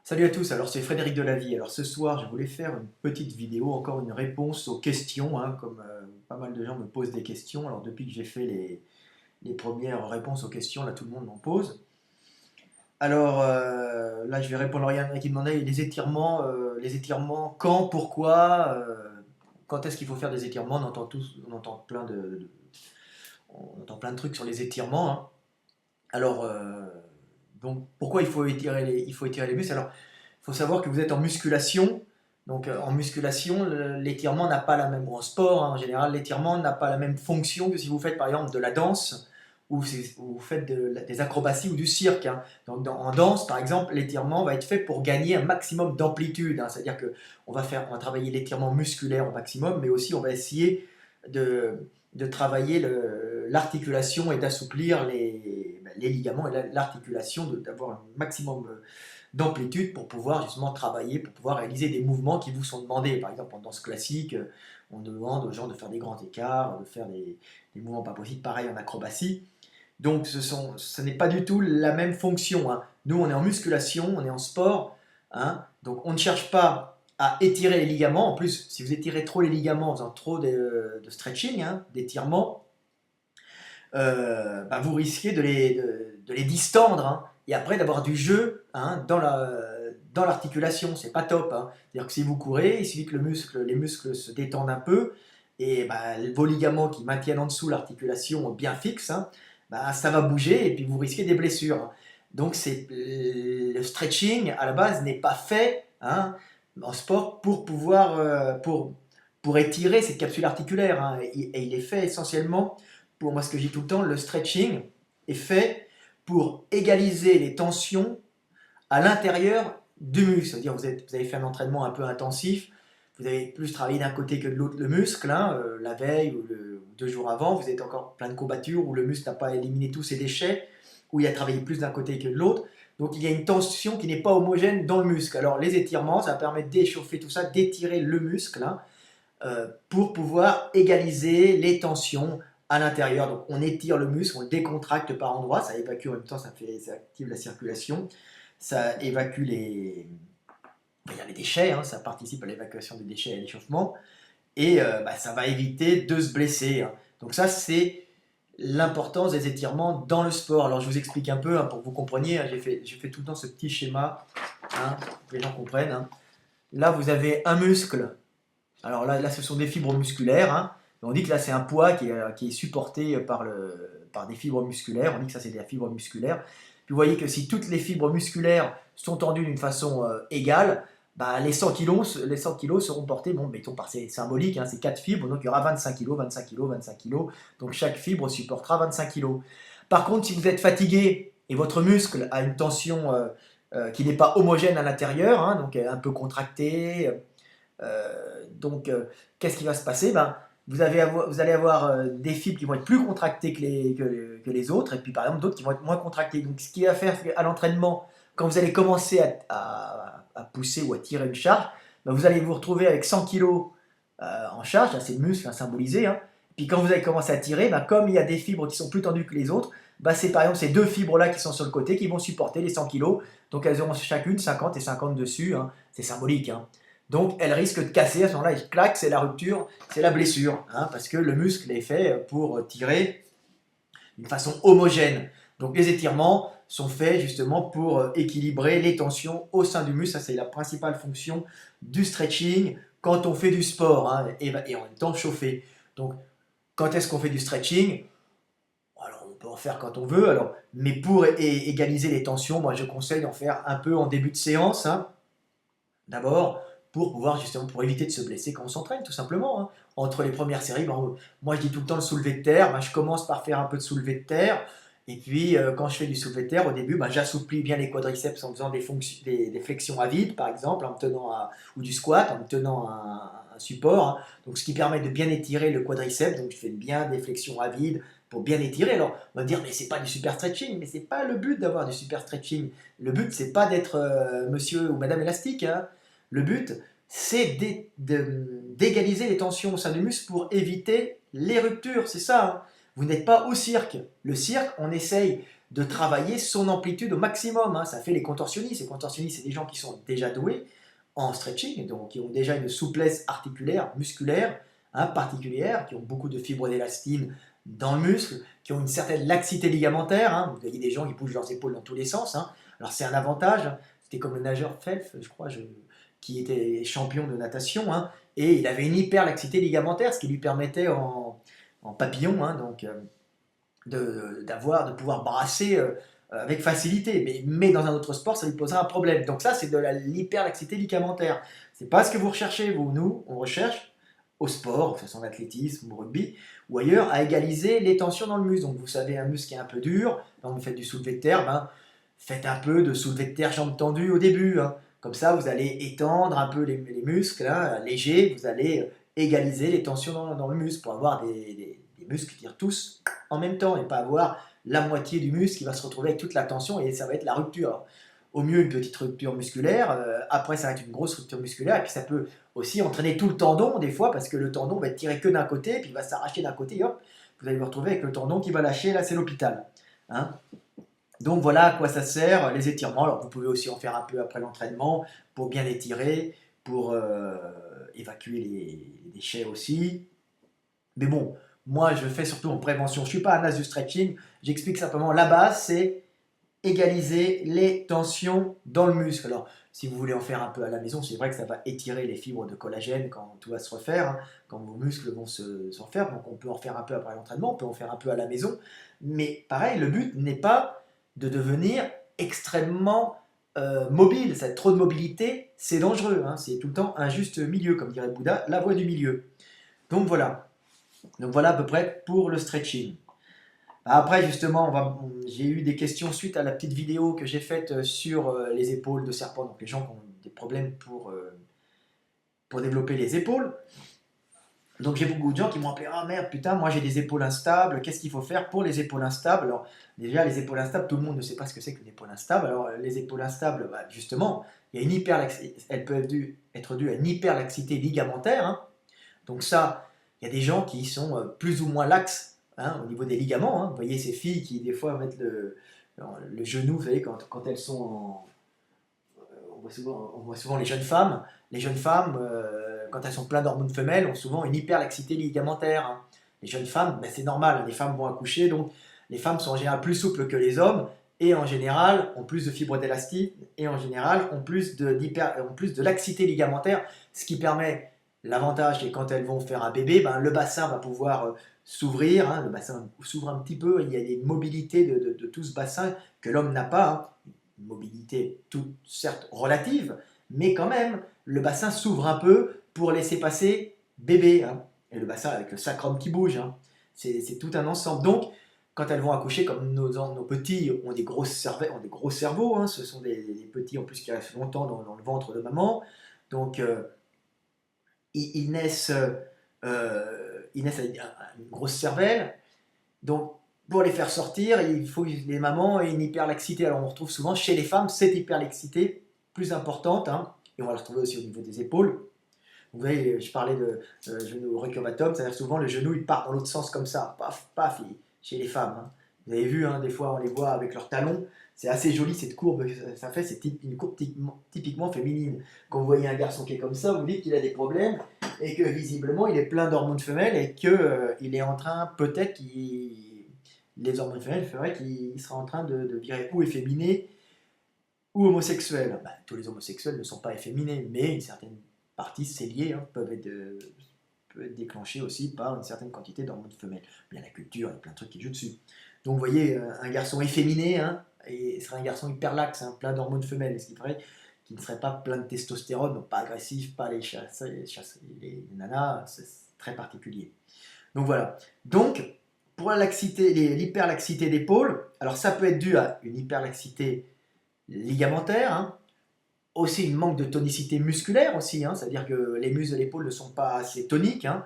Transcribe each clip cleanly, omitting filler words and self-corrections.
Salut à tous, alors c'est Frédéric Delavie. Alors ce soir, je voulais faire une petite vidéo, encore une réponse aux questions, hein, comme pas mal de gens me posent des questions. Alors depuis que j'ai fait les premières réponses aux questions, là tout le monde m'en pose. Alors là, je vais répondre à Yann qui demandait les étirements, quand, pourquoi, quand est-ce qu'il faut faire des étirements. On entend on entend plein de trucs sur les étirements, hein. Alors, donc pourquoi il faut étirer les muscles? Alors, il faut savoir que vous êtes en musculation. Donc en musculation, l'étirement n'a pas la même, ou en sport, hein, en général, l'étirement n'a pas la même fonction que si vous faites par exemple de la danse ou vous faites des acrobaties ou du cirque, hein. Donc en danse, par exemple, l'étirement va être fait pour gagner un maximum d'amplitude, hein. C'est-à-dire que on va travailler l'étirement musculaire au maximum, mais aussi on va essayer de travailler l'articulation et d'assouplir les ligaments et l'articulation, d'avoir un maximum d'amplitude pour pouvoir justement travailler, pour pouvoir réaliser des mouvements qui vous sont demandés. Par exemple, en danse classique, on demande aux gens de faire des grands écarts, de faire des mouvements pas possibles. Pareil en acrobatie. Donc, ce n'est pas du tout la même fonction, hein. Nous, on est en musculation, on est en sport, hein. Donc, on ne cherche pas à étirer les ligaments. En plus, si vous étirez trop les ligaments en faisant trop de stretching, hein, d'étirement, bah, vous risquez de les distendre, hein, et après d'avoir du jeu, hein, dans l'articulation. C'est pas top, hein. C'est-à-dire que si vous courez, il suffit que les muscles se détendent un peu, et bah, vos ligaments qui maintiennent en dessous l'articulation bien fixe, hein, bah, ça va bouger et puis vous risquez des blessures, hein. Donc le stretching à la base n'est pas fait, hein, en sport pour étirer cette capsule articulaire, hein, et il est fait essentiellement pour moi, ce que je dis tout le temps, le stretching est fait pour égaliser les tensions à l'intérieur du muscle. C'est-à-dire vous avez fait un entraînement un peu intensif, vous avez plus travaillé d'un côté que de l'autre le muscle, hein, la veille ou 2 jours avant, vous êtes encore plein de courbatures où le muscle n'a pas éliminé tous ses déchets, où il a travaillé plus d'un côté que de l'autre. Donc il y a une tension qui n'est pas homogène dans le muscle. Alors les étirements, ça permet d'échauffer tout ça, d'étirer le muscle, hein, pour pouvoir égaliser les tensions à l'intérieur. Donc on étire le muscle, on le décontracte par endroits, ça évacue en même temps, ça active la circulation, ça évacue les déchets, hein, ça participe à l'évacuation des déchets et à l'échauffement, et bah, ça va éviter de se blesser, hein. Donc ça, c'est l'importance des étirements dans le sport. Alors je vous explique un peu, hein, pour que vous compreniez, hein, j'ai fait tout le temps ce petit schéma, hein, pour que les gens comprennent, hein. Là, vous avez un muscle. Alors là, ce sont des fibres musculaires, hein. On dit que là, c'est un poids qui est supporté par des fibres musculaires. On dit que ça, c'est des fibres musculaires. Puis vous voyez que si toutes les fibres musculaires sont tendues d'une façon égale, bah, les 100 kilos seront portés, bon, mettons par c'est symbolique, hein, c'est 4 fibres, donc il y aura 25 kilos, 25 kilos, 25 kilos. Donc chaque fibre supportera 25 kilos. Par contre, si vous êtes fatigué et votre muscle a une tension qui n'est pas homogène à l'intérieur, hein, donc un peu contracté, donc, qu'est-ce qui va se passer? Ben, vous allez avoir des fibres qui vont être plus contractées que les autres, et puis par exemple d'autres qui vont être moins contractées. Donc, ce qui va faire à l'entraînement, quand vous allez commencer à pousser ou à tirer une charge, ben, vous allez vous retrouver avec 100 kg en charge, là c'est le muscle, hein, symbolisé, hein. Puis quand vous allez commencer à tirer, ben, comme il y a des fibres qui sont plus tendues que les autres, ben, c'est par exemple ces deux fibres-là qui sont sur le côté qui vont supporter les 100 kg. Donc elles auront chacune 50 et 50 dessus, hein. C'est symbolique, hein. Donc elle risque de casser, à ce moment-là, il claque, c'est la rupture, c'est la blessure, hein, parce que le muscle est fait pour tirer d'une façon homogène. Donc les étirements sont faits justement pour équilibrer les tensions au sein du muscle. Ça, c'est la principale fonction du stretching quand on fait du sport, hein, et en même temps chauffer. Donc quand est-ce qu'on fait du stretching? Alors on peut en faire quand on veut, alors, mais pour égaliser les tensions, moi je conseille d'en faire un peu en début de séance, hein, d'abord, pour pouvoir justement pour éviter de se blesser quand on s'entraîne, tout simplement, hein. Entre les premières séries, ben, moi je dis tout le temps le soulevé de terre, ben, je commence par faire un peu de soulevé de terre, et puis quand je fais du soulevé de terre, au début, ben, j'assouplis bien les quadriceps en faisant des flexions à vide, par exemple, ou du squat, en me tenant un support, hein. Donc ce qui permet de bien étirer le quadriceps, donc je fais bien des flexions à vide pour bien étirer. Alors on va dire, mais c'est pas du super stretching, mais c'est pas le but d'avoir du super stretching. Le but, c'est pas d'être monsieur ou madame élastique, hein. Le but, c'est d'égaliser les tensions au sein du muscle pour éviter les ruptures, c'est ça, hein. Vous n'êtes pas au cirque. Le cirque, on essaye de travailler son amplitude au maximum. Hein. Ça fait les contorsionnistes. Les contorsionnistes, c'est des gens qui sont déjà doués en stretching, donc qui ont déjà une souplesse articulaire, musculaire, hein, particulière, qui ont beaucoup de fibres d'élastine dans le muscle, qui ont une certaine laxité ligamentaire. Hein. Vous voyez des gens qui bougent leurs épaules dans tous les sens. Hein. Alors c'est un avantage. C'était comme le nageur Phelps, je crois, qui était champion de natation, hein, et il avait une hyperlaxité ligamentaire, ce qui lui permettait en papillon, hein, donc de pouvoir brasser avec facilité. Mais dans un autre sport, ça lui posera un problème. Donc ça, c'est de l'hyperlaxité ligamentaire. C'est pas ce que vous recherchez, vous. Nous, on recherche au sport, que ce soit en athlétisme ou rugby, ou ailleurs, à égaliser les tensions dans le muscle. Donc vous savez, un muscle qui est un peu dur, quand vous faites du soulevé de terre, ben, faites un peu de soulevé de terre jambes tendues au début. Hein. Comme ça, vous allez étendre un peu les muscles, hein, légers, vous allez égaliser les tensions dans le muscle pour avoir des muscles qui tirent tous en même temps et pas avoir la moitié du muscle qui va se retrouver avec toute la tension et ça va être la rupture. Alors, au mieux, une petite rupture musculaire, après ça va être une grosse rupture musculaire et puis ça peut aussi entraîner tout le tendon des fois parce que le tendon va être tiré que d'un côté puis il va s'arracher d'un côté et hop, vous allez vous retrouver avec le tendon qui va lâcher, là c'est l'hôpital. Hein. Donc voilà à quoi ça sert, les étirements. Alors vous pouvez aussi en faire un peu après l'entraînement pour bien étirer, pour évacuer les déchets aussi. Mais bon, moi je fais surtout en prévention. Je ne suis pas un as du stretching, j'explique simplement la base, c'est égaliser les tensions dans le muscle. Alors si vous voulez en faire un peu à la maison, c'est vrai que ça va étirer les fibres de collagène quand tout va se refaire, hein, quand vos muscles vont se refaire. Donc on peut en faire un peu après l'entraînement, on peut en faire un peu à la maison. Mais pareil, le but n'est pas de devenir extrêmement mobile. Ça, trop de mobilité, c'est dangereux. Hein. C'est tout le temps un juste milieu, comme dirait Bouddha, la voie du milieu. Donc voilà. Donc voilà à peu près pour le stretching. Après justement, j'ai eu des questions suite à la petite vidéo que j'ai faite sur les épaules de serpent. Donc les gens qui ont des problèmes pour développer les épaules. Donc j'ai beaucoup de gens qui m'ont appelé «Ah merde, putain, moi j'ai des épaules instables, qu'est-ce qu'il faut faire pour les épaules instables?» Alors déjà, les épaules instables, tout le monde ne sait pas ce que c'est qu'une épaule instable. Alors les épaules instables, bah, justement, il y a une hyperlaxité, elles peuvent être dues à une hyperlaxité ligamentaire. Hein. Donc ça, il y a des gens qui sont plus ou moins laxes, hein, au niveau des ligaments. Hein. Vous voyez ces filles qui des fois mettent le genou, vous savez, quand elles sont en... on voit souvent les jeunes femmes. Les jeunes femmes, quand elles sont pleines d'hormones femelles, ont souvent une hyperlaxité ligamentaire. Hein. Les jeunes femmes, ben c'est normal, les femmes vont accoucher, donc les femmes sont en général plus souples que les hommes, et en général ont plus de fibres d'élastine, et en général ont plus de laxité ligamentaire, ce qui permet, l'avantage, c'est quand elles vont faire un bébé, ben, le bassin va pouvoir s'ouvrir, hein, le bassin s'ouvre un petit peu, il y a des mobilités de tout ce bassin que l'homme n'a pas, hein. Une mobilité toute certes relative, mais quand même, le bassin s'ouvre un peu pour laisser passer bébé. Hein. Et le bassin avec le sacrum qui bouge. Hein. C'est tout un ensemble. Donc, quand elles vont accoucher, comme nos petits ont des gros cerveaux, hein, ce sont des petits en plus qui restent longtemps dans le ventre de maman. Donc, ils naissent avec une grosse cervelle. Donc, pour les faire sortir, il faut les mamans aient une hyperlaxité. Alors, on retrouve souvent chez les femmes cette hyperlaxité plus importante. Hein, et on va la retrouver aussi au niveau des épaules. Vous voyez, je parlais de genou recurvatum, c'est-à-dire souvent le genou il part dans l'autre sens comme ça, paf, paf, chez les femmes. Hein. Vous avez vu, hein, des fois on les voit avec leurs talons, c'est assez joli cette courbe que ça fait, c'est une courbe typiquement féminine. Quand vous voyez un garçon qui est comme ça, vous dites qu'il a des problèmes et que visiblement il est plein d'hormones femelles et qu'il est en train, peut-être, les hormones femelles feraient qu'il sera en train de virer ou efféminé ou homosexuel. Ben, tous les homosexuels ne sont pas efféminés, mais une certaine partie, c'est lié, hein, peut être déclenché aussi par une certaine quantité d'hormones femelles. Bien la culture, il y a plein de trucs qui jouent dessus. Donc vous voyez, un garçon efféminé, hein, et serait un garçon hyperlaxe, hein, plein d'hormones femelles, ce qui ferait qu'il ne serait pas plein de testostérone, donc pas agressif, pas les nanas, c'est très particulier. Donc voilà. Donc, pour l'hyperlaxité d'épaule, alors ça peut être dû à une hyperlaxité ligamentaire, hein, aussi une manque de tonicité musculaire aussi, hein, c'est-à-dire que les muscles de l'épaule ne sont pas assez toniques, hein,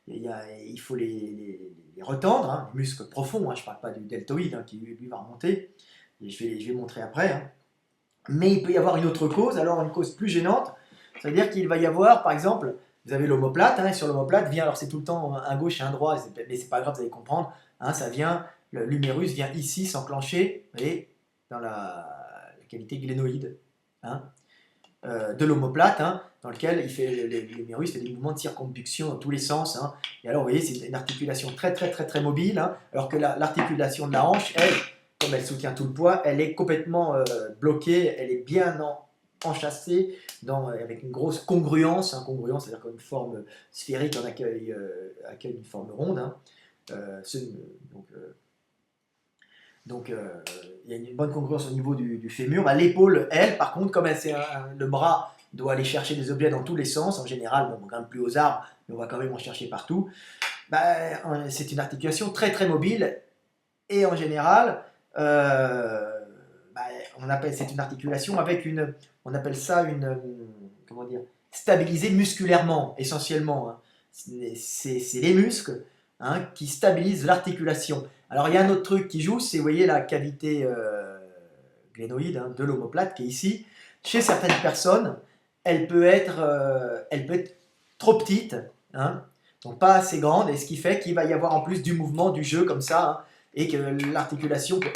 il faut les retendre, hein, les muscles profonds, hein, je ne parle pas du deltoïde hein, qui lui va remonter, et je vais montrer après, hein. Mais il peut y avoir une autre cause, alors une cause plus gênante, c'est-à-dire qu'il va y avoir par exemple, vous avez l'omoplate, hein, et sur l'omoplate vient, alors c'est tout le temps un gauche et un droit, mais c'est pas grave, vous allez comprendre, hein, ça vient l'humérus vient ici s'enclencher, vous voyez, dans la cavité glénoïde, hein, de l'omoplate, hein, dans lequel l'humérus fait des mouvements de circonflexion dans tous les sens. Hein. Et alors, vous voyez, c'est une articulation très, très, très, très mobile, hein, alors que l'articulation de la hanche, elle, comme elle soutient tout le poids, elle est complètement bloquée, elle est bien enchâssée avec une grosse congruence. Hein, congruence, c'est-à-dire qu'une forme sphérique en accueille une forme ronde. Hein. Donc, il y a une bonne congruence au niveau du fémur. Bah, l'épaule, elle, par contre, comme le bras doit aller chercher des objets dans tous les sens, en général, bon, on ne grimpe plus aux arbres, mais on va quand même en chercher partout, bah, c'est une articulation très très mobile, et en général, bah, c'est une articulation avec on appelle ça comment dire, stabilisée musculairement, essentiellement. Hein. C'est les muscles, hein, qui stabilisent l'articulation. Alors il y a un autre truc qui joue, c'est, vous voyez, la cavité glénoïde, hein, de l'omoplate qui est ici. Chez certaines personnes, elle peut être trop petite, hein, donc pas assez grande, et ce qui fait qu'il va y avoir en plus du mouvement, du jeu comme ça, hein, et que l'articulation peut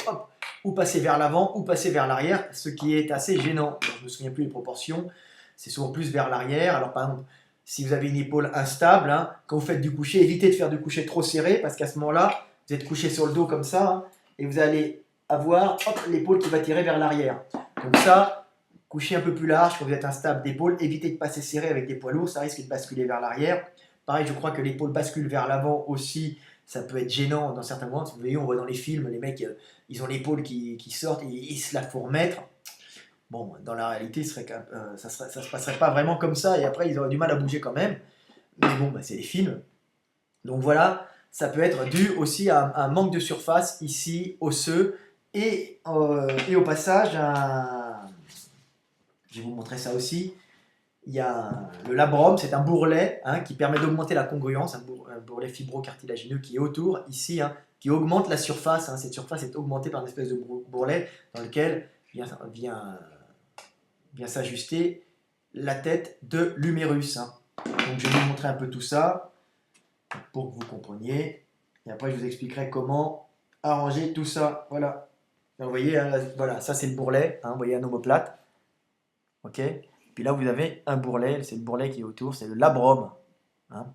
ou passer vers l'avant ou passer vers l'arrière, ce qui est assez gênant. Alors, je ne me souviens plus des proportions, c'est souvent plus vers l'arrière. Alors par exemple, si vous avez une épaule instable, hein, quand vous faites du coucher, évitez de faire du coucher trop serré, parce qu'à ce moment-là, vous êtes couché sur le dos comme ça, hein, et vous allez avoir l'épaule qui va tirer vers l'arrière. Donc ça, coucher un peu plus large quand vous êtes instable d'épaule, évitez de passer serré avec des poids lourds, ça risque de basculer vers l'arrière. Pareil, je crois que l'épaule bascule vers l'avant aussi, ça peut être gênant dans certains moments. Vous voyez, on voit dans les films, les mecs, ils ont l'épaule qui sort et ils se la font remettre. Bon, dans la réalité, ça ne se passerait pas vraiment comme ça, et après, ils auraient du mal à bouger quand même. Mais bon, bah, c'est les films. Donc voilà, ça peut être dû aussi à un manque de surface ici, osseux, et au passage, je vais vous montrer ça aussi, il y a le labrum, c'est un bourrelet, hein, qui permet d'augmenter la congruence, un bourrelet fibrocartilagineux qui est autour, ici, hein, qui augmente la surface. Hein. Cette surface est augmentée par une espèce de bourrelet dans lequel vient s'ajuster la tête de l'humérus. Hein. Donc je vais vous montrer un peu tout ça pour que vous compreniez. Et après je vous expliquerai comment arranger tout ça. Voilà. Donc, vous voyez, hein, voilà, ça c'est le bourrelet. Hein, vous voyez un omoplate. Ok. Puis là vous avez un bourrelet, c'est le bourrelet qui est autour, c'est le labrum. Hein.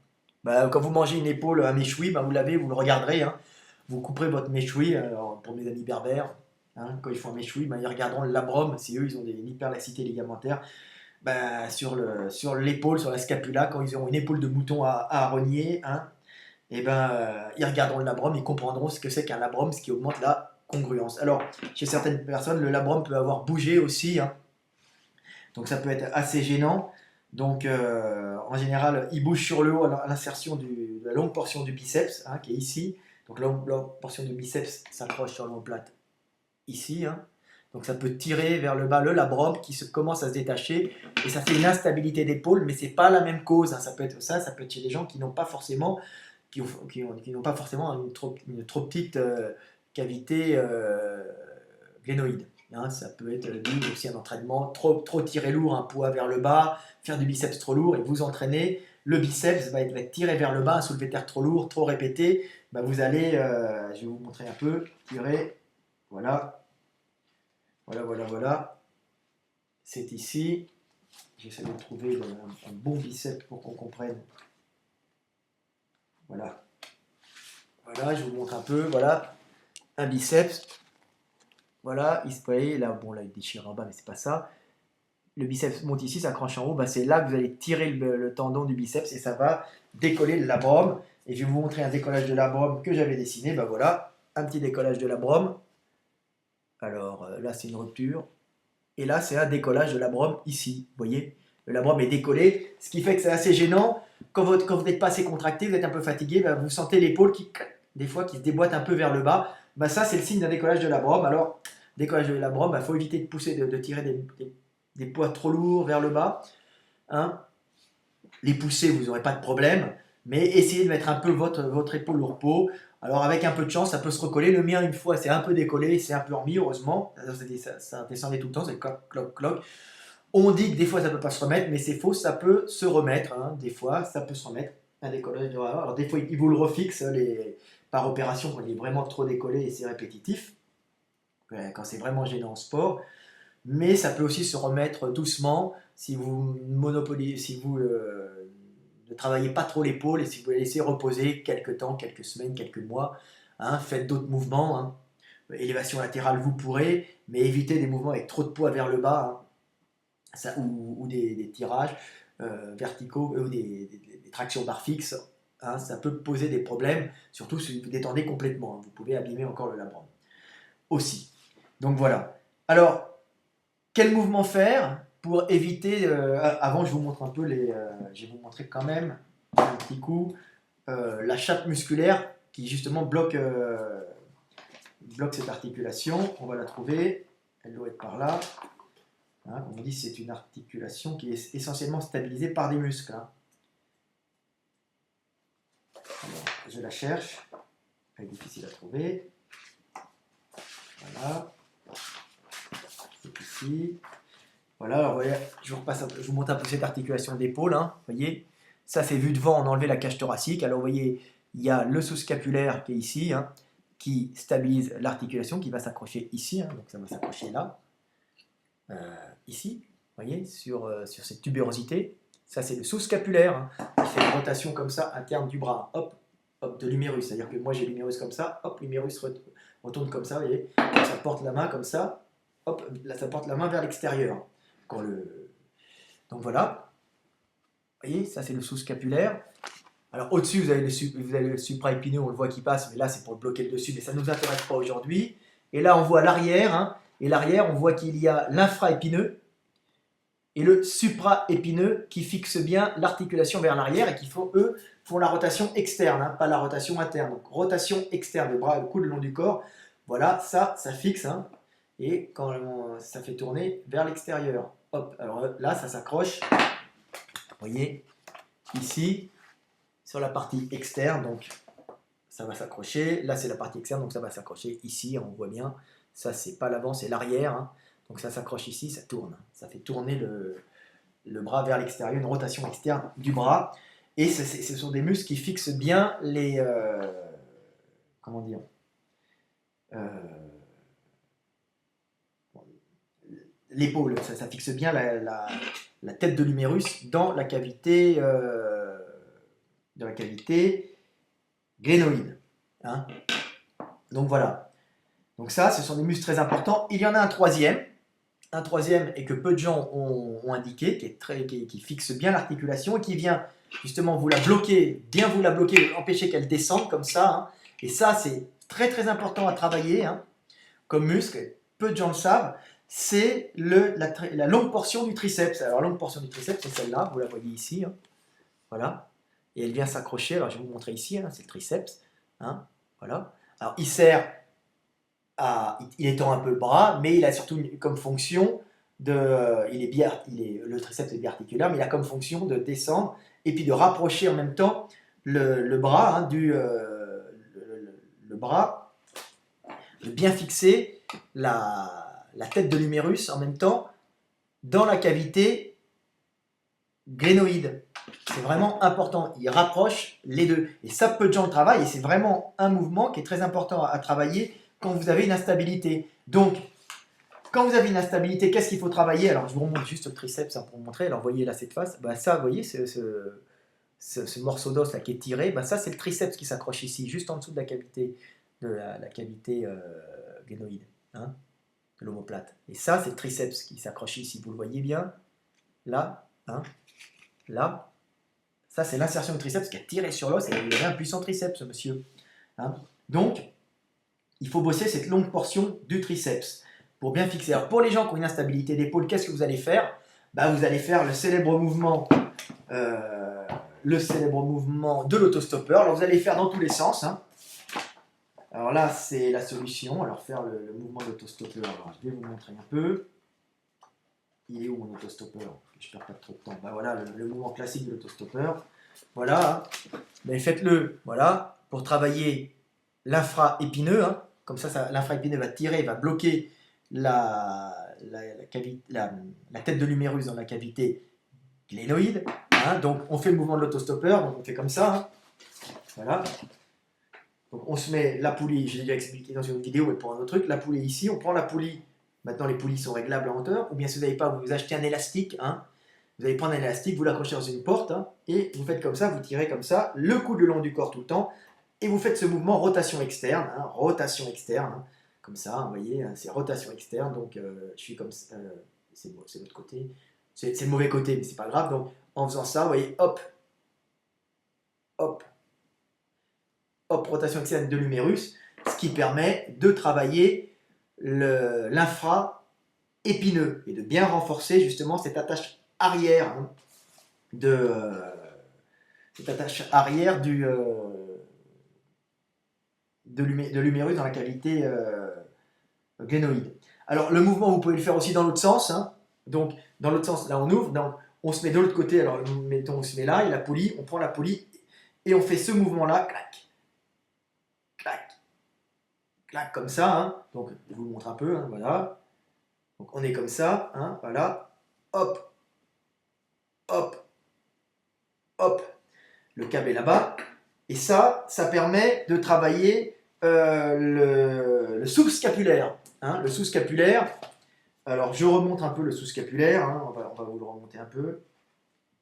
Bah, quand vous mangez une épaule, un méchoui, bah, vous le regarderez. Hein. Vous couperez votre méchoui, pour mes amis berbères, hein, quand ils font un méchoui, bah, ils regarderont le labrum, si eux ils ont une hyperlaxité ligamentaire. Bah, sur l'épaule, sur la scapula, quand ils auront une épaule de mouton à rogner, hein, et ben, ils regarderont le labrum, ils comprendront ce que c'est qu'un labrum, ce qui augmente la congruence. Alors, chez certaines personnes, le labrum peut avoir bougé aussi, hein, donc ça peut être assez gênant. Donc, en général, il bouge sur le haut à l'insertion de la longue portion du biceps, hein, qui est ici. Donc, la longue portion du biceps s'accroche sur l'omoplate ici. Hein. Donc, ça peut tirer vers le bas le labrum qui commence à se détacher. Et ça fait une instabilité d'épaule, mais ce n'est pas la même cause. Hein. Ça peut être ça peut être chez des gens qui n'ont pas forcément, n'ont pas forcément une trop petite cavité glénoïde. Hein, ça peut être dû aussi à un entraînement, trop tirer lourd, un poids vers le bas, faire du biceps trop lourd et vous entraînez, le biceps va être tiré vers le bas, un soulevé de terre trop lourd, trop répété, bah vous allez, je vais vous montrer un peu, tirer, voilà, voilà, c'est ici, j'essaie de trouver un bon biceps pour qu'on comprenne, voilà, je vous montre un peu, voilà, un biceps. Voilà, il se paye, là, bon, là, il déchire en bas, mais c'est pas ça. Le biceps monte ici, s'accroche en haut, bah, c'est là que vous allez tirer le tendon du biceps et ça va décoller le labrum. Et je vais vous montrer un décollage de labrum que j'avais dessiné. Bah voilà, un petit décollage de labrum. Alors là, c'est une rupture. Et là, c'est un décollage de labrum ici. Vous voyez, le labrum est décollé, ce qui fait que c'est assez gênant. Quand vous n'êtes pas assez contracté, vous êtes un peu fatigué, bah, vous sentez l'épaule des fois, qui se déboîte un peu vers le bas. Bah, ça, c'est le signe d'un décollage de labrum. Alors, décollage de labrum, il faut éviter de pousser, de tirer des poids trop lourds vers le bas. Hein. Les pousser, vous n'aurez pas de problème, mais essayez de mettre un peu votre épaule au repos. Alors avec un peu de chance, ça peut se recoller. Le mien, une fois, c'est un peu décollé, c'est un peu remis, heureusement. Ça descendait tout le temps, c'est cloc, cloc, cloc. On dit que des fois, ça ne peut pas se remettre, mais c'est faux, ça peut se remettre. Hein. Des fois, ça peut se remettre. Un décollage. Alors des fois, ils vous le refixent, par opération quand il est vraiment trop décollé et c'est répétitif, quand c'est vraiment gênant en sport. Mais ça peut aussi se remettre doucement si vous si vous ne travaillez pas trop l'épaule et si vous la laissez reposer quelques temps, quelques semaines, quelques mois. Hein, faites d'autres mouvements. Hein. Élévation latérale, vous pourrez, mais évitez des mouvements avec trop de poids vers le bas, hein, ça, ou des tirages verticaux, ou des tractions barres fixes. Hein, ça peut poser des problèmes, surtout si vous détendez complètement. Hein, vous pouvez abîmer encore le labrum aussi. Donc voilà. Alors, quel mouvement faire pour éviter... avant, je vous montre un peu les... je vais vous montrer quand même un petit coup la chape musculaire qui justement bloque cette articulation. On va la trouver. Elle doit être par là. Hein, comme on dit, c'est une articulation qui est essentiellement stabilisée par des muscles. Hein. Alors, je la cherche. Elle est difficile à trouver. Voilà. C'est ici. Voilà, alors voyez, je vous montre un peu cette articulation d'épaule. Hein, voyez, ça c'est vu devant, on a enlevé la cage thoracique. Alors vous voyez, il y a le sous-scapulaire qui est ici, hein, qui stabilise l'articulation, qui va s'accrocher ici. Hein, donc ça va s'accrocher là, ici, vous voyez, sur cette tubérosité. Ça c'est le sous-scapulaire, hein, qui fait une rotation comme ça interne du bras. Hop, hop, de l'humérus. C'est-à-dire que moi j'ai l'humérus comme ça, hop, l'humérus retourne comme ça, vous voyez. Ça porte la main comme ça, hop, là ça porte la main vers l'extérieur. Donc voilà, vous voyez, ça c'est le sous-scapulaire. Alors au-dessus, vous avez le supraépineux, on le voit qui passe, mais là c'est pour bloquer le dessus, mais ça ne nous intéresse pas aujourd'hui. Et là on voit l'arrière, hein, et l'arrière on voit qu'il y a l'infraépineux et le supraépineux qui fixent bien l'articulation vers l'arrière et qui eux, font la rotation externe, hein, pas la rotation interne. Donc rotation externe, le bras, le coude le long du corps, voilà, ça fixe, hein, et quand ça fait tourner vers l'extérieur. Hop, alors là, ça s'accroche, vous voyez, ici, sur la partie externe, donc ça va s'accrocher. Là, c'est la partie externe, donc ça va s'accrocher ici, on voit bien. Ça, c'est pas l'avant, c'est l'arrière. Hein. Donc ça s'accroche ici, ça tourne. Ça fait tourner le bras vers l'extérieur, une rotation externe du bras. Et ce sont des muscles qui fixent bien les... comment dire l'épaule, ça fixe bien la tête de l'humérus dans la cavité glénoïde. Hein. Donc voilà. Donc ça, ce sont des muscles très importants. Il y en a un troisième et que peu de gens ont indiqué, qui fixe bien l'articulation et qui vient justement vous la bloquer, empêcher qu'elle descende comme ça. Hein. Et ça, c'est très très important à travailler, hein, comme muscle. Peu de gens le savent. C'est la longue portion du triceps. Alors, la longue portion du triceps, c'est celle-là, vous la voyez ici. Hein. Voilà. Et elle vient s'accrocher. Alors, je vais vous montrer ici, hein, c'est le triceps. Hein. Voilà. Alors, il étend un peu le bras, mais il a surtout comme fonction le triceps est biarticulaire, mais il a comme fonction de descendre et puis de rapprocher en même temps le bras, hein, le bras, de bien fixer la tête de l'humérus en même temps dans la cavité glénoïde. C'est vraiment important. Il rapproche les deux. Et ça, peu de gens le travaillent. Et c'est vraiment un mouvement qui est très important à travailler quand vous avez une instabilité. Donc, quand vous avez une instabilité, qu'est-ce qu'il faut travailler? Alors, je vous remonte juste le triceps, hein, pour vous montrer. Alors, vous voyez là cette face. Bah, ça, vous voyez, ce morceau d'os là qui est tiré. Bah, ça, c'est le triceps qui s'accroche ici, juste en dessous de la cavité glénoïde. Hein, de l'omoplate. Et ça, c'est le triceps qui s'accroche ici. Vous le voyez bien. Là. Hein, là. Ça, c'est l'insertion du triceps qui a tiré sur l'os et il avait un puissant triceps, ce monsieur. Hein. Donc, il faut bosser cette longue portion du triceps pour bien fixer. Alors, pour les gens qui ont une instabilité d'épaule, qu'est-ce que vous allez faire? Bah, vous allez faire le célèbre mouvement de l'autostoppeur. Alors, vous allez faire dans tous les sens. Hein. Alors là, c'est la solution. Alors, faire le mouvement de l'autostoppeur. Alors, je vais vous montrer un peu. Il est où mon autostoppeur? Je ne perds pas trop de temps. Ben voilà, le mouvement classique de l'autostoppeur. Voilà. Ben faites-le, voilà, pour travailler l'infraépineux. Hein. Comme ça l'infraépineux va tirer, va bloquer la tête de l'humérus dans la cavité glénoïde. Hein. Donc, on fait le mouvement de l'autostoppeur. Donc, on fait comme ça. Hein. Voilà. Donc on se met la poulie, j'ai déjà expliqué dans une autre vidéo, mais pour un autre truc, la poulie ici, on prend la poulie, maintenant les poulies sont réglables en hauteur, ou bien si vous n'avez pas, vous achetez un élastique, hein, vous allez prendre un élastique, vous l'accrochez dans une porte, hein, et vous faites comme ça, vous tirez comme ça, le coude le long du corps tout le temps, et vous faites ce mouvement rotation externe, hein, comme ça, vous voyez, hein, c'est rotation externe, donc je suis comme ça, c'est l'autre côté, c'est le mauvais côté, mais c'est pas grave, donc en faisant ça, vous voyez, hop, hop, hop, rotation externe de l'humérus, ce qui permet de travailler l'infra-épineux et de bien renforcer justement cette attache arrière, hein, de l'humérus dans la cavité glénoïde. Alors le mouvement, vous pouvez le faire aussi dans l'autre sens, hein. Donc dans l'autre sens, là on ouvre, donc, on se met de l'autre côté, alors mettons on se met là, et la poulie, on prend la poulie, et on fait ce mouvement-là, clac, clac, clac, comme ça, hein. Donc je vous le montre un peu, hein, voilà. Donc on est comme ça, hein, voilà, hop, hop, hop, le câble est là-bas, et ça permet de travailler le sous-scapulaire, hein, le sous-scapulaire. Alors je remonte un peu le sous-scapulaire, hein, on va vous le remonter un peu,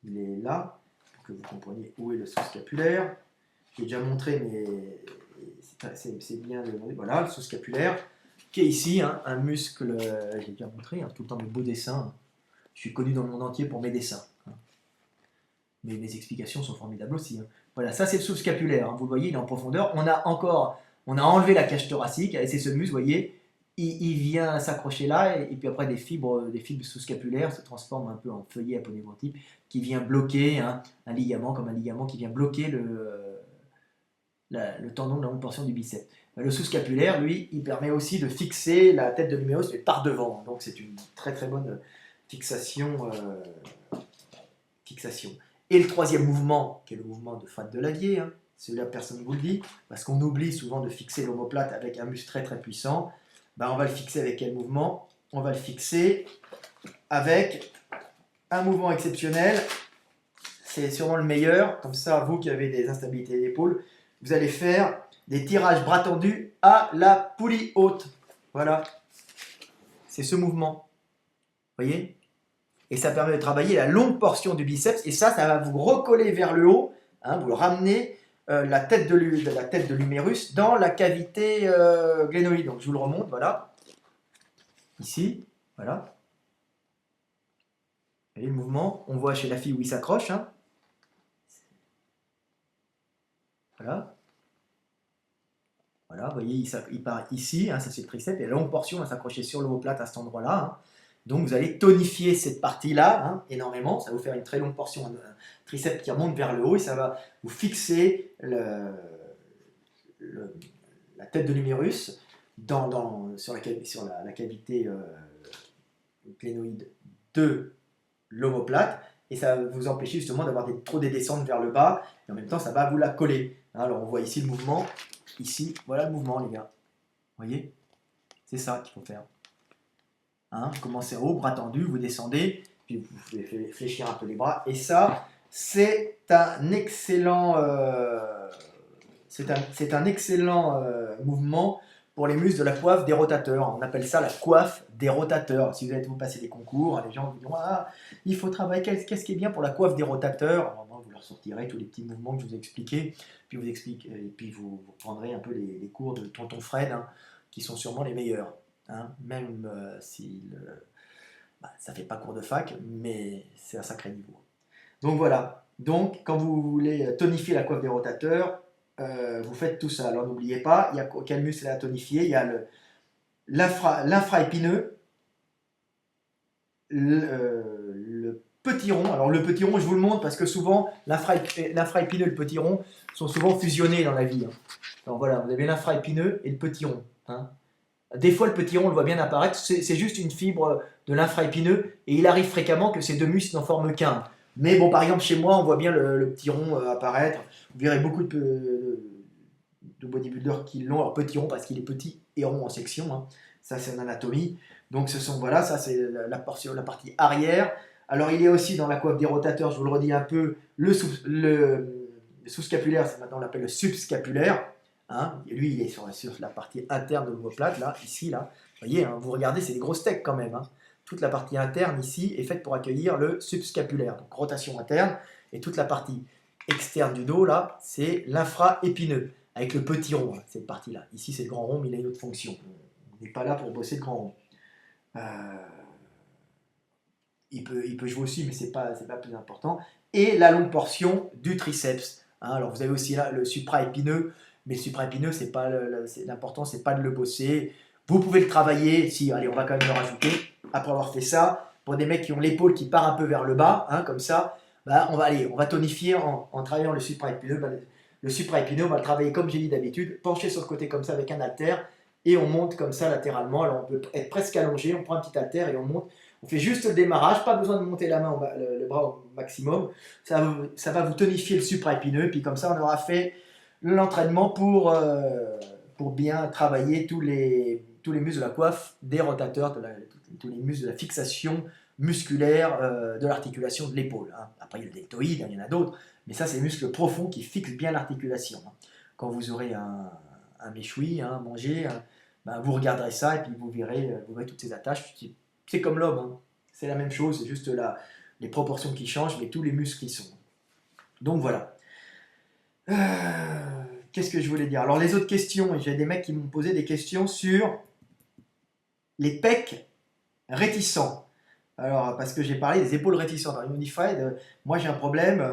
il est là, pour que vous compreniez où est le sous-scapulaire. J'ai déjà montré, mais c'est bien de le montrer. Voilà, le sous-scapulaire, qui est ici, hein, un muscle, j'ai déjà montré, hein, tout le temps mes beaux dessins. Je suis connu dans le monde entier pour mes dessins, hein. Mais mes explications sont formidables aussi, hein. Voilà, ça c'est le sous-scapulaire, hein, vous le voyez, il est en profondeur. On a enlevé la cage thoracique, et c'est ce muscle, vous voyez, il vient s'accrocher là, et puis après des fibres sous-scapulaires se transforment un peu en feuillet aponeurotype, qui vient bloquer, hein, un ligament, comme un ligament qui vient bloquer le tendon de la longue portion du biceps. Le sous-scapulaire, lui, il permet aussi de fixer la tête de l'humérus, mais par devant. Donc c'est une très très bonne fixation. Et le troisième mouvement, qui est le mouvement de Fred Delavier, hein, celui-là personne ne vous le dit, parce qu'on oublie souvent de fixer l'omoplate avec un muscle très très puissant. Ben, on va le fixer avec quel mouvement? On va le fixer avec un mouvement exceptionnel. C'est sûrement le meilleur. Comme ça, vous qui avez des instabilités d'épaule, vous allez faire des tirages bras tendus à la poulie haute. Voilà. C'est ce mouvement. Vous voyez? Et ça permet de travailler la longue portion du biceps. Et ça va vous recoller vers le haut. Hein, vous ramenez la tête de l'humérus dans la cavité glénoïde. Donc je vous le remonte, voilà. Ici, voilà. Et le mouvement, on voit chez la fille où il s'accroche, hein. Voilà. Voilà, vous voyez, il part ici, hein, ça c'est le triceps, et la longue portion va s'accrocher sur l'omoplate à cet endroit-là, hein. Donc vous allez tonifier cette partie-là, hein, énormément, ça va vous faire une très longue portion, un triceps qui remonte vers le haut, et ça va vous fixer la tête de l'humérus sur la cavité glénoïde de l'omoplate, et ça va vous empêcher justement d'avoir trop des descentes vers le bas, et en même temps ça va vous la coller. Alors on voit ici le mouvement, ici, voilà le mouvement les gars, vous voyez, c'est ça qu'il faut faire. Hein, vous commencez en haut, bras tendus, vous descendez, puis vous pouvez fléchir un peu les bras, et ça c'est un excellent mouvement pour les muscles de la coiffe des rotateurs. On appelle ça la coiffe des rotateurs. Si vous allez vous passer des concours, les gens vous diront ah, il faut travailler, qu'est-ce qui est bien pour la coiffe des rotateurs? Alors, vous leur sortirez tous les petits mouvements que je vous ai expliqués, puis vous prendrez un peu les cours de Tonton Fred, hein, qui sont sûrement les meilleurs. Hein, même si ça ne fait pas cours de fac, mais c'est un sacré niveau. Donc voilà, donc quand vous voulez tonifier la coiffe des rotateurs, vous faites tout ça. Alors n'oubliez pas, il y a quel muscle à tonifier? Il y a l'infra-épineux, le petit rond. Alors le petit rond, je vous le montre parce que souvent l'infra-épineux et le petit rond sont souvent fusionnés dans la vie, hein. Alors voilà, vous avez l'infra-épineux et le petit rond, hein. Des fois, le petit rond, on le voit bien apparaître, c'est juste une fibre de l'infra-épineux, et il arrive fréquemment que ces deux muscles n'en forment qu'un. Mais bon, par exemple, chez moi, on voit bien le petit rond apparaître. Vous verrez beaucoup de bodybuilders qui l'ont, leur petit rond, parce qu'il est petit et rond en section, hein. Ça, c'est en anatomie. Donc, voilà, ça, c'est la partie arrière. Alors, il y a aussi dans la coiffe des rotateurs, je vous le redis un peu, le sous-scapulaire, maintenant on l'appelle le subscapulaire. Hein. Et lui, il est sur la partie interne de l'omoplate, là, ici, là. Vous voyez, hein, vous regardez, c'est des gros steaks quand même. Hein. Toute la partie interne ici est faite pour accueillir le subscapulaire, donc rotation interne. Et toute la partie externe du dos, là, c'est l'infra-épineux, avec le petit rond, hein, cette partie-là. Ici, c'est le grand rond, mais il a une autre fonction. On n'est pas là pour bosser le grand rond. Il peut jouer aussi, mais c'est pas plus important. Et la longue portion du triceps. Hein, alors vous avez aussi là le supraépineux, mais le supraépineux, c'est pas l'important, c'est pas de le bosser. Vous pouvez le travailler. Si, allez, on va quand même le rajouter. Après avoir fait ça, pour des mecs qui ont l'épaule qui part un peu vers le bas, hein, comme ça, bah, on va tonifier en travaillant le supraépineux. Bah, le supraépineux, on va le travailler comme j'ai dit d'habitude, penché sur le côté comme ça avec un haltère, et on monte comme ça latéralement. Alors on peut être presque allongé, on prend un petit haltère et on monte. On fait juste le démarrage, pas besoin de monter la main, le bras au maximum. Ça va vous tonifier le supraépineux, puis comme ça on aura fait l'entraînement pour bien travailler tous les muscles de la coiffe, des rotateurs, tous les muscles de la fixation musculaire de l'articulation de l'épaule. Hein. Après il y a le deltoïde, hein, il y en a d'autres, mais ça c'est les muscles profonds qui fixent bien l'articulation. Hein. Quand vous aurez un méchoui, hein, manger, hein, ben vous regarderez ça et puis vous verrez toutes ces attaches. C'est comme l'homme, hein. C'est la même chose, c'est juste les proportions qui changent, mais tous les muscles qui sont. Donc voilà. Qu'est-ce que je voulais dire? Alors les autres questions, j'ai des mecs qui m'ont posé des questions sur les pecs réticents. Alors, parce que j'ai parlé des épaules réticentes. Dans Unified, moi j'ai un problème,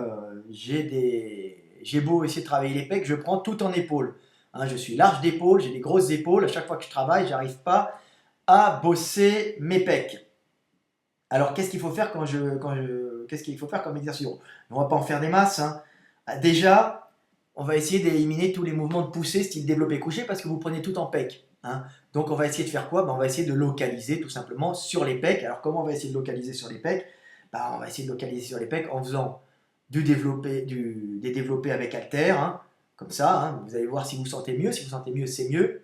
j'ai beau essayer de travailler les pecs, je prends tout en épaules. Hein, je suis large d'épaule, j'ai des grosses épaules, à chaque fois que je travaille, j'arrive pas à bosser mes pecs. Alors, qu'est-ce qu'il faut faire qu'est-ce qu'il faut faire comme exercice? On va pas en faire des masses. Hein. Déjà, on va essayer d'éliminer tous les mouvements de poussée style développé couché parce que vous prenez tout en pec. Hein. Donc, on va essayer de faire quoi? On va essayer de localiser tout simplement sur les pecs. Alors, comment on va essayer de localiser sur les pecs? On va essayer de localiser sur les pecs en faisant des développés avec haltère, hein, comme ça. Hein. Vous allez voir si vous sentez mieux. Si vous sentez mieux, c'est mieux.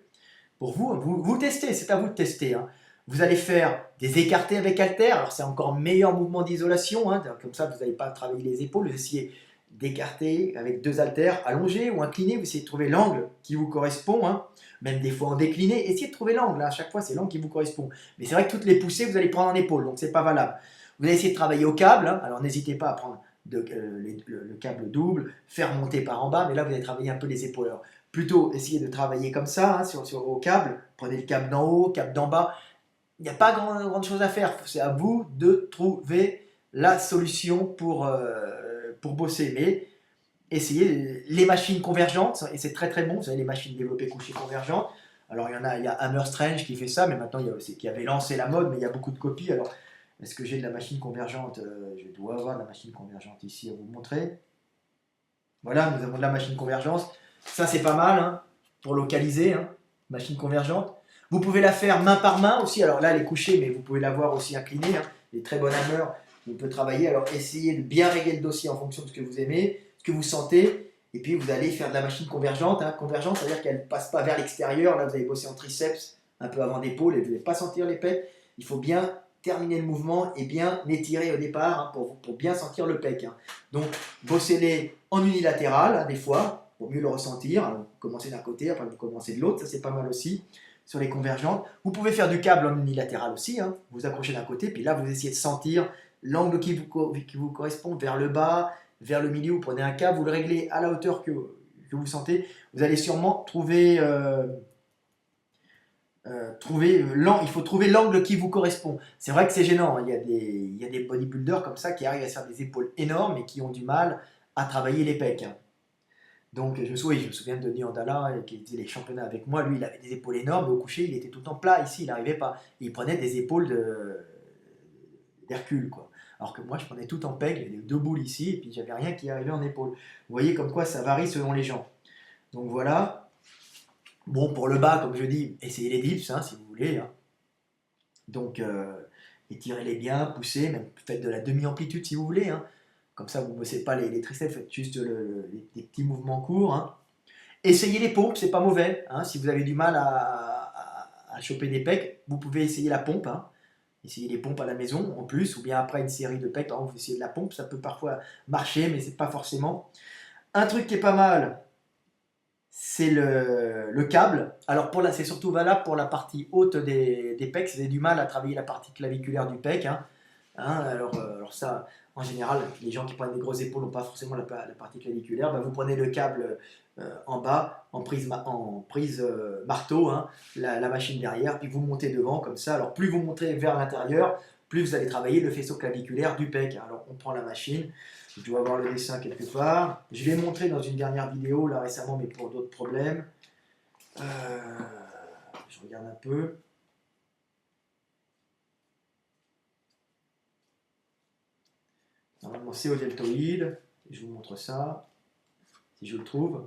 Pour vous testez, c'est à vous de tester. Hein. Vous allez faire des écartés avec haltère, alors c'est encore meilleur mouvement d'isolation, hein. Comme ça vous n'allez pas travailler les épaules, vous essayez d'écarter avec 2 haltères allongés ou inclinés, vous essayez de trouver l'angle qui vous correspond, hein. Même des fois en décliné, essayez de trouver l'angle, à chaque fois c'est l'angle qui vous correspond. Mais c'est vrai que toutes les poussées vous allez prendre en épaule, donc c'est pas valable. Vous allez essayer de travailler au câble, hein. Alors n'hésitez pas à prendre le câble double, faire monter par en bas, mais là vous allez travailler un peu les épaules. Alors, plutôt essayer de travailler comme ça, hein, au câble, prenez le câble d'en haut, câble d'en bas. Il n'y a pas grande chose à faire, c'est à vous de trouver la solution pour bosser. Mais essayez les machines convergentes, et c'est très très bon, vous avez les machines développées couchées convergentes. Alors il y a Hammer Strange qui fait ça, mais maintenant il y a aussi qui avait lancé la mode, mais il y a beaucoup de copies. Alors est-ce que j'ai de la machine convergente? Je dois avoir de la machine convergente ici à vous montrer. Voilà, nous avons de la machine convergence. Ça c'est pas mal, hein, pour localiser, hein, machine convergente. Vous pouvez la faire main par main aussi. Alors là, elle est couchée, mais vous pouvez la voir aussi inclinée. Hein. Des très bonnes hammer. Vous pouvez travailler. Alors essayez de bien régler le dossier en fonction de ce que vous aimez, ce que vous sentez. Et puis vous allez faire de la machine convergente. Hein. Convergente, c'est-à-dire qu'elle ne passe pas vers l'extérieur. Là, vous allez bosser en triceps, un peu avant d'épaule, et vous n'allez pas sentir les pecs. Il faut bien terminer le mouvement et bien étirer au départ, hein, pour bien sentir le pec. Hein. Donc, bossez-les en unilatéral, hein, des fois, pour mieux le ressentir. Alors, vous commencez d'un côté, après vous commencez de l'autre. Ça, c'est pas mal aussi. Sur les convergentes. Vous pouvez faire du câble en unilatéral aussi, hein. Vous accrochez d'un côté, puis là vous essayez de sentir l'angle qui vous correspond vers le bas, vers le milieu, vous prenez un câble, vous le réglez à la hauteur que vous sentez. Vous allez sûrement trouver, il faut trouver l'angle qui vous correspond. C'est vrai que c'est gênant, hein. Il y a des bodybuilders comme ça qui arrivent à faire des épaules énormes et qui ont du mal à travailler les pecs. Hein. Donc je me souviens de Denis Andala qui faisait les championnats avec moi. Lui, il avait des épaules énormes, mais au coucher, il était tout le temps plat. Ici, il n'arrivait pas. Il prenait des épaules d'Hercule, quoi. Alors que moi, je prenais tout en peg, j'avais 2 boules ici, et puis j'avais rien qui arrivait en épaule. Vous voyez comme quoi ça varie selon les gens. Donc voilà. Bon, pour le bas, comme je dis, essayez les dips, hein, si vous voulez. Hein. Donc, étirez-les bien, poussez, même faites de la demi-amplitude si vous voulez. Hein. Comme ça, vous ne bossez pas les triceps, faites juste des petits mouvements courts. Hein. Essayez les pompes, c'est pas mauvais. Hein. Si vous avez du mal à choper des pecs, vous pouvez essayer la pompe. Hein. Essayez les pompes à la maison en plus, ou bien après une série de pecs, par exemple, vous essayez de la pompe, ça peut parfois marcher, mais c'est pas forcément. Un truc qui est pas mal, c'est le câble. Alors c'est surtout valable pour la partie haute des pecs. Si vous avez du mal à travailler la partie claviculaire du pec, hein. Alors ça, en général, les gens qui prennent des grosses épaules n'ont pas forcément la partie claviculaire. Bah, vous prenez le câble en bas, en prise marteau, hein, la machine derrière, puis vous montez devant comme ça. Alors plus vous montez vers l'intérieur, plus vous allez travailler le faisceau claviculaire du pec. Alors on prend la machine. Je dois avoir le dessin quelque part. Je l'ai montré dans une dernière vidéo là récemment, mais pour d'autres problèmes. Je regarde un peu. Normalement c'est au deltoïde. Je vous montre ça, si je le trouve.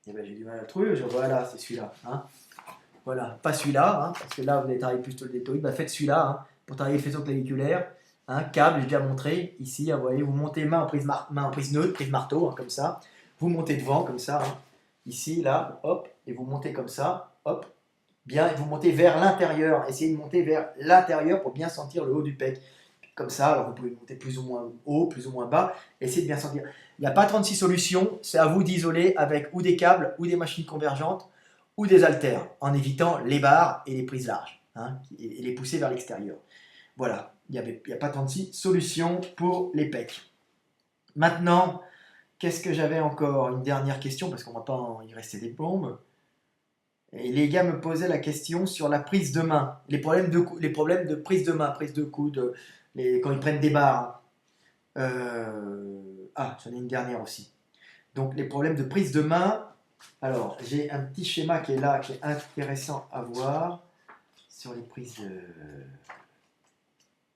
Et ben, j'ai du mal à le trouver. Voilà, c'est celui-là. Hein. Voilà, pas celui-là, hein, parce que là vous allez travailler plus sur le deltoïde. Bah, faites celui-là hein, pour travailler le faisceau claviculaire. Hein, câble, j'ai déjà montré. Ici, hein, vous voyez, vous montez main en prise neutre, prise marteau, hein, comme ça. Vous montez devant, comme ça. Hein. Ici, là, hop, et vous montez comme ça, hop. Bien, et vous montez vers l'intérieur. Essayez de monter vers l'intérieur pour bien sentir le haut du pec. Comme ça, alors vous pouvez monter plus ou moins haut, plus ou moins bas. Essayez de bien sentir. Il n'y a pas 36 solutions. C'est à vous d'isoler avec ou des câbles, ou des machines convergentes, ou des haltères, en évitant les barres et les prises larges, hein, et les pousser vers l'extérieur. Voilà, il n'y a pas 36 solutions pour les pecs. Maintenant, qu'est-ce que j'avais encore? Une dernière question, parce qu'on ne va pas y rester des plombes. Et les gars me posaient la question sur la prise de main, les problèmes de prise de main, prise de coude, quand ils prennent des barres. J'en ai une dernière aussi. Donc les problèmes de prise de main. Alors, j'ai un petit schéma qui est là, qui est intéressant à voir sur les prises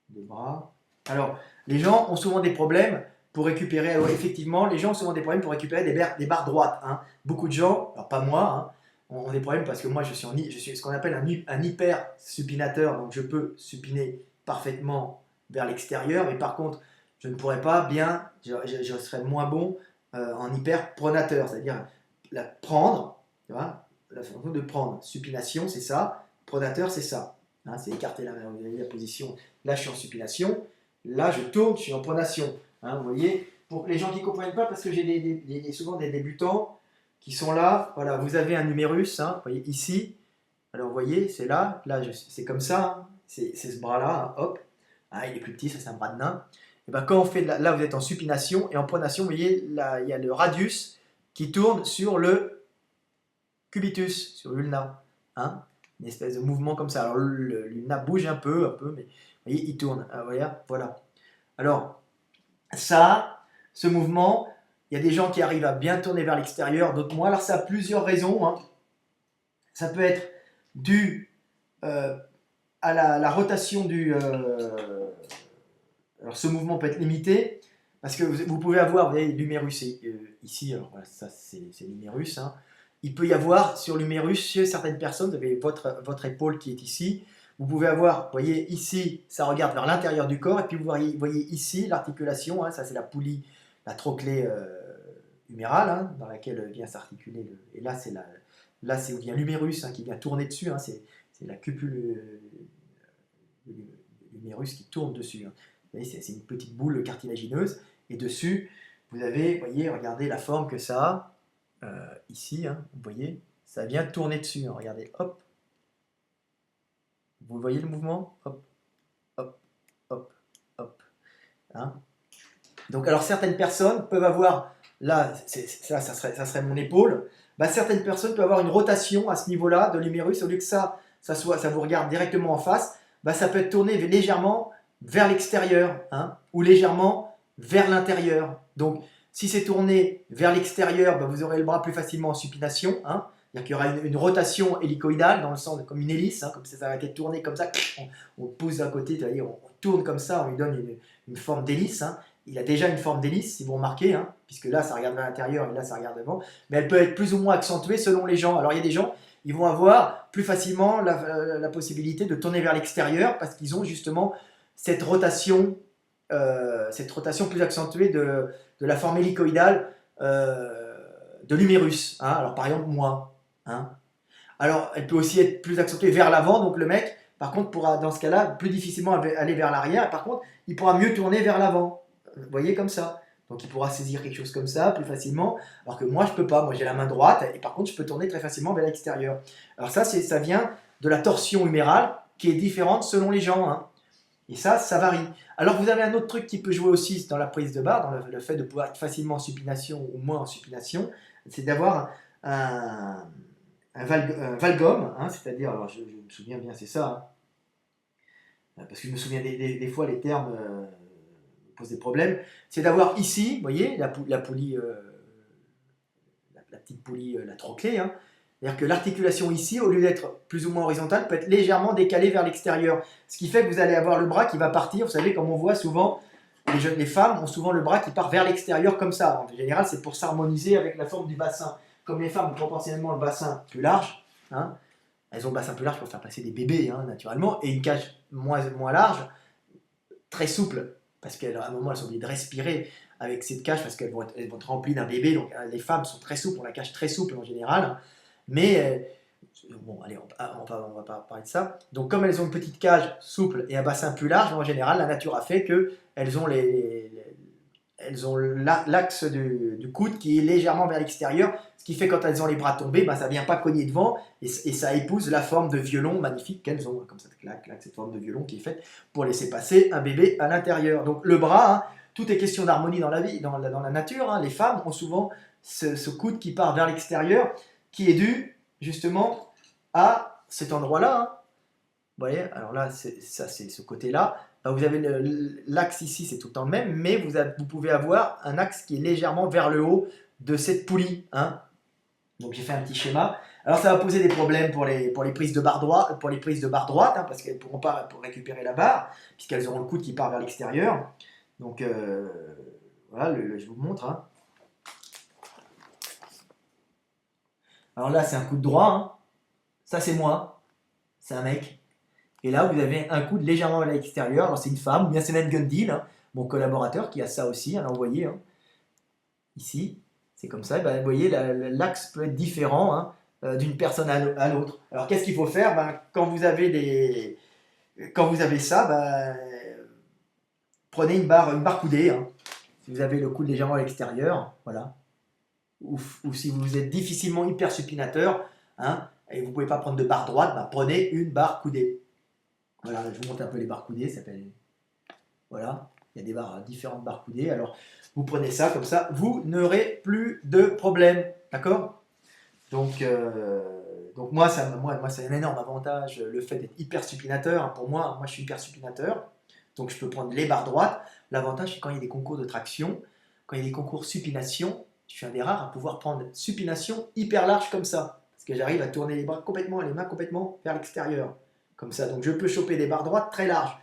de bras. Alors, les gens ont souvent des problèmes pour récupérer. Alors, effectivement, les gens ont souvent des problèmes pour récupérer des barres droites. Hein. Beaucoup de gens, alors pas moi, hein, ont des problèmes parce que moi, je suis ce qu'on appelle un hyper supinateur. Donc, je peux supiner parfaitement vers l'extérieur. Mais par contre, je ne pourrais pas bien, je serais moins bon en hyper pronateur, c'est-à-dire la prendre, tu vois, la fonction de prendre. Supination, c'est ça. Pronateur, c'est ça. Hein, c'est écarter la position. Là, je suis en supination. Là, je tourne, je suis en pronation. Hein, vous voyez, pour les gens qui ne comprennent pas, parce que j'ai souvent des débutants qui sont là. Voilà, vous avez un numérus, hein, vous voyez, ici. Alors, vous voyez, c'est là. Là, c'est comme ça. Hein, c'est ce bras-là. Hein, hop. Hein, il est plus petit, ça, c'est un bras de nain. Et ben, quand on fait là, vous êtes en supination. Et en pronation, vous voyez, là, il y a le radius qui tourne sur le cubitus, sur l'ulna. Hein, une espèce de mouvement comme ça. Alors l'ulna bouge un peu, mais vous voyez, il tourne. Voilà. Alors, ce mouvement, il y a des gens qui arrivent à bien tourner vers l'extérieur, d'autres moins. Alors ça a plusieurs raisons. Hein. Ça peut être dû à la rotation du... alors ce mouvement peut être limité, parce que vous pouvez avoir, vous voyez, l'humérus ici, alors voilà, ça c'est l'humérus. Hein. Il peut y avoir sur l'humérus, chez certaines personnes, vous avez votre épaule qui est ici, vous pouvez avoir, vous voyez ici, ça regarde vers l'intérieur du corps, et puis vous voyez ici l'articulation, hein, ça c'est la poulie, la trochlée humérale, hein, dans laquelle vient s'articuler, et là c'est où vient l'humérus hein, qui vient tourner dessus, hein, c'est la cupule de l'humérus qui tourne dessus. Hein. Vous voyez, c'est une petite boule cartilagineuse, et dessus, vous avez, voyez, regardez la forme que ça a, ici, hein, vous voyez, ça vient tourner dessus, hein, regardez, hop. Vous voyez le mouvement? Hop, hop, hop, hop. Hein. Donc, alors certaines personnes peuvent avoir, là, ça serait mon épaule, bah, certaines personnes peuvent avoir une rotation à ce niveau-là de l'humérus, au lieu que ça vous regarde directement en face, bah, ça peut être tourné légèrement vers l'extérieur, hein, ou légèrement vers l'intérieur. Donc, si c'est tourné vers l'extérieur, bah, vous aurez le bras plus facilement en supination, hein. C'est-à-dire qu'il y aura une rotation hélicoïdale dans le sens comme une hélice, hein, comme ça va être tourné comme ça, on pousse d'un côté, c'est-à-dire on tourne comme ça, on lui donne une forme d'hélice. Hein. Il a déjà une forme d'hélice, si vous remarquez, hein, puisque là ça regarde vers l'intérieur et là ça regarde devant, mais elle peut être plus ou moins accentuée selon les gens. Alors il y a des gens, ils vont avoir plus facilement la possibilité de tourner vers l'extérieur parce qu'ils ont justement cette rotation plus accentuée de la forme hélicoïdale de l'humérus. Hein. Alors par exemple moi. Hein. Alors, elle peut aussi être plus accentuée vers l'avant, donc le mec, par contre, pourra dans ce cas-là plus difficilement aller vers l'arrière. Par contre, il pourra mieux tourner vers l'avant. vous voyez, comme ça. Donc il pourra saisir quelque chose comme ça plus facilement, alors que moi je peux pas. Moi j'ai la main droite et par contre je peux tourner très facilement vers l'extérieur. Alors ça vient de la torsion humérale qui est différente selon les gens, hein. Et ça varie. Alors vous avez un autre truc qui peut jouer aussi dans la prise de barre, dans le fait de pouvoir être facilement en supination ou moins en supination, c'est d'avoir un valgum, hein, c'est-à-dire, alors je me souviens bien, c'est ça, hein, parce que je me souviens des fois les termes posent des problèmes, c'est d'avoir ici, vous voyez, la poulie, la petite poulie, la trochlée, hein. C'est-à-dire que l'articulation ici, au lieu d'être plus ou moins horizontale, peut être légèrement décalée vers l'extérieur. Ce qui fait que vous allez avoir le bras qui va partir. Vous savez, comme on voit souvent, les femmes ont souvent le bras qui part vers l'extérieur comme ça. En général, c'est pour s'harmoniser avec la forme du bassin. Comme les femmes ont proportionnellement le bassin plus large, hein, elles ont le bassin plus large pour faire passer des bébés, hein, naturellement, et une cage moins large, très souple, parce qu'à un moment, elles sont obligées de respirer avec cette cage, parce elles vont être remplies d'un bébé. Donc les femmes sont très souples, on la cage très souple en général. Mais bon, allez, on va pas parler de ça. Donc, comme elles ont une petite cage souple et un bassin plus large, en général, la nature a fait qu'elles ont elles ont l'axe du coude qui est légèrement vers l'extérieur, ce qui fait que quand elles ont les bras tombés, ben, ça ne vient pas cogner devant et ça épouse la forme de violon magnifique qu'elles ont, comme ça, cette forme de violon qui est faite pour laisser passer un bébé à l'intérieur. Donc le bras, hein, tout est question d'harmonie dans la vie, dans la nature, hein. Les femmes ont souvent ce coude qui part vers l'extérieur, qui est dû justement à cet endroit-là, hein. Vous voyez, alors là, c'est ce côté-là. Alors vous avez l'axe ici, c'est tout le temps le même, mais vous pouvez avoir un axe qui est légèrement vers le haut de cette poulie, hein. Donc j'ai fait un petit schéma. Alors ça va poser des problèmes pour les prises de barre droite, hein, parce qu'elles ne pourront pas pour récupérer la barre, puisqu'elles auront le coude qui part vers l'extérieur. Donc voilà, je vous montre, hein. Alors là, c'est un coude droit, hein. Ça, c'est moi. C'est un mec. Et là, vous avez un coude légèrement vers l'extérieur. Alors, c'est une femme, ou bien c'est même Gundil, hein, mon collaborateur, qui a ça aussi. Alors, vous voyez, hein, ici, c'est comme ça. Ben, vous voyez, l'axe peut être différent, hein, d'une personne à l'autre. Alors, qu'est-ce qu'il faut faire? Ben, quand vous avez ça, ben, prenez une barre coudée, hein. Si vous avez le coude légèrement à l'extérieur, voilà. Ou si vous êtes difficilement hypersupinateur, hein, et vous ne pouvez pas prendre de barre droite, ben, prenez une barre coudée. Voilà, je vous montre un peu les barres coudées, ça s'appelle. Voilà, il y a des barres, différentes barres coudées. Alors, vous prenez ça comme ça, vous n'aurez plus de problème, d'accord? Donc moi, c'est un énorme avantage, le fait d'être hyper supinateur, hein. Pour moi, je suis hyper supinateur, donc je peux prendre les barres droites. L'avantage, c'est quand il y a des concours de traction, quand il y a des concours supination, je suis un des rares à pouvoir prendre supination hyper large comme ça, parce que j'arrive à tourner les mains complètement vers l'extérieur, comme ça. Donc je peux choper des barres droites très larges.